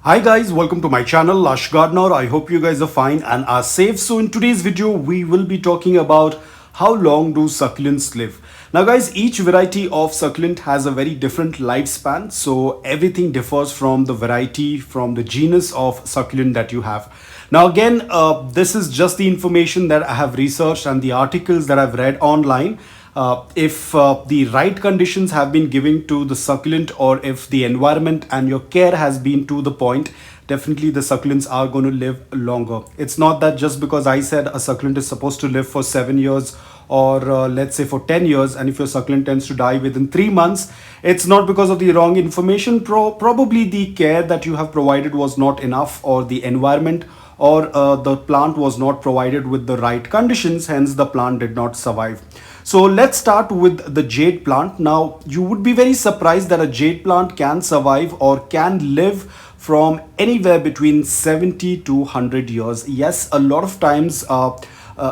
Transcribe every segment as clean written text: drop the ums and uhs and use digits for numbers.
Hi guys, welcome to my channel Lush Gardener. I hope you guys are fine and are safe. So in today's video we will be talking about how long do succulents live. Now guys, each variety of succulent has a very different lifespan, so everything differs from the variety, from the genus of succulent that you have. Now again, this is just the information that I have researched and the articles that I've read online. If the right conditions have been given to the succulent, or if the environment and your care has been to the point, definitely the succulents are going to live longer. It's not that just because I said a succulent is supposed to live for 7 years or let's say for 10 years, and if your succulent tends to die within 3 months, it's not because of the wrong information. Probably the care that you have provided was not enough, or the environment or the plant was not provided with the right conditions, hence the plant did not survive. So let's start with the jade plant. Now you would be very surprised that a jade plant can survive or can live from anywhere between 70 to 100 years. Yes, a lot of times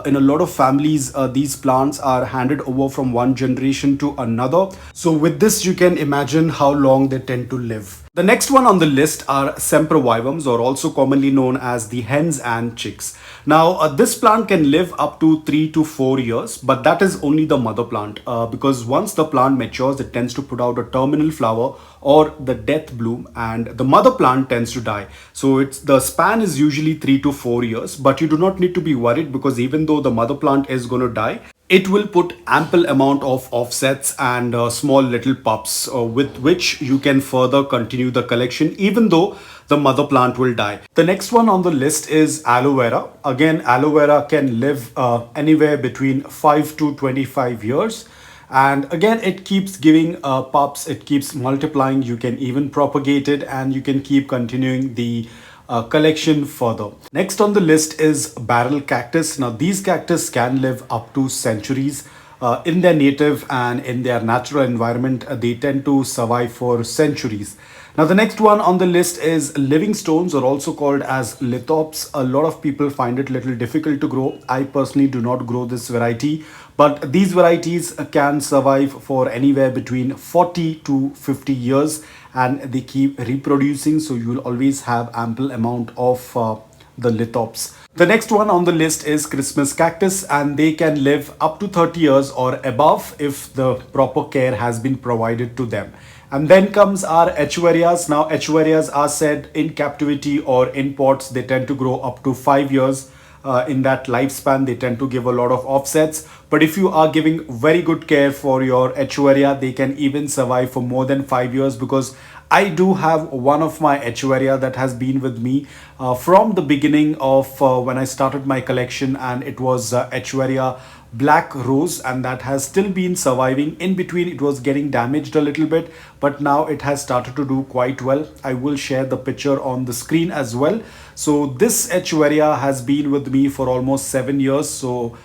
in a lot of families, these plants are handed over from one generation to another. So with this, you can imagine how long they tend to live. The next one on the list are sempervivums, or also commonly known as the hens and chicks. Now, this plant can live up to 3 to 4 years, but that is only the mother plant, because once the plant matures, it tends to put out a terminal flower or the death bloom, and the mother plant tends to die. So the span is usually 3 to 4 years, but you do not need to be worried, because even though the mother plant is going to die, it will put ample amount of offsets and small little pups with which you can further continue the collection even though the mother plant will die. The next one on the list is aloe vera. Again, aloe vera can live anywhere between 5 to 25 years. And again, it keeps giving pups, it keeps multiplying. You can even propagate it and you can keep continuing the collection further. Next on the list is barrel cactus. Now these cactus can live up to centuries. In their native and in their natural environment, they tend to survive for centuries. Now the next one on the list is living stones, or also called as lithops. A lot of people find it little difficult to grow. I personally do not grow this variety, but these varieties can survive for anywhere between 40 to 50 years, and they keep reproducing, so you will always have ample amount of the lithops. The next one on the list is Christmas cactus, and they can live up to 30 years or above if the proper care has been provided to them. And then comes our echeverias. Now echeverias are said in captivity or in pots, they tend to grow up to 5 years. In that lifespan, they tend to give a lot of offsets. But if you are giving very good care for your echeveria, they can even survive for more than 5 years, because I do have one of my echeveria that has been with me from the beginning of when I started my collection, and it was echeveria black rose, and that has still been surviving. In between it was getting damaged a little bit, but now it has started to do quite well. I will share the picture on the screen as well. So this echeveria has been with me for almost 7 years. So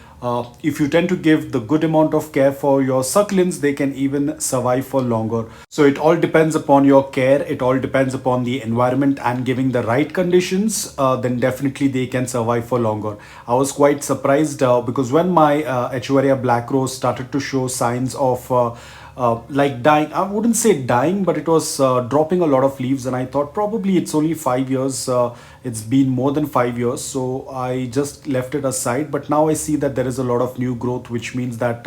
if you tend to give the good amount of care for your succulents, they can even survive for longer. So it all depends upon your care, it all depends upon the environment and giving the right conditions, then definitely they can survive for longer. I was quite surprised because when my echeveria black rose started to show signs of like dying, I wouldn't say dying, but it was dropping a lot of leaves, and I thought probably it's only 5 years. It's been more than 5 years, so I just left it aside. But now I see that there is a lot of new growth, which means that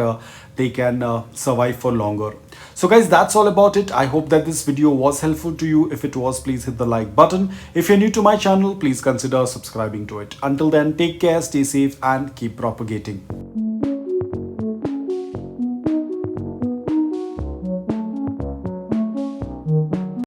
they can survive for longer. So guys, that's all about it. I hope that this video was helpful to you. If it was, please hit the like button. If you're new to my channel, please consider subscribing to it. Until then, take care, stay safe and keep propagating.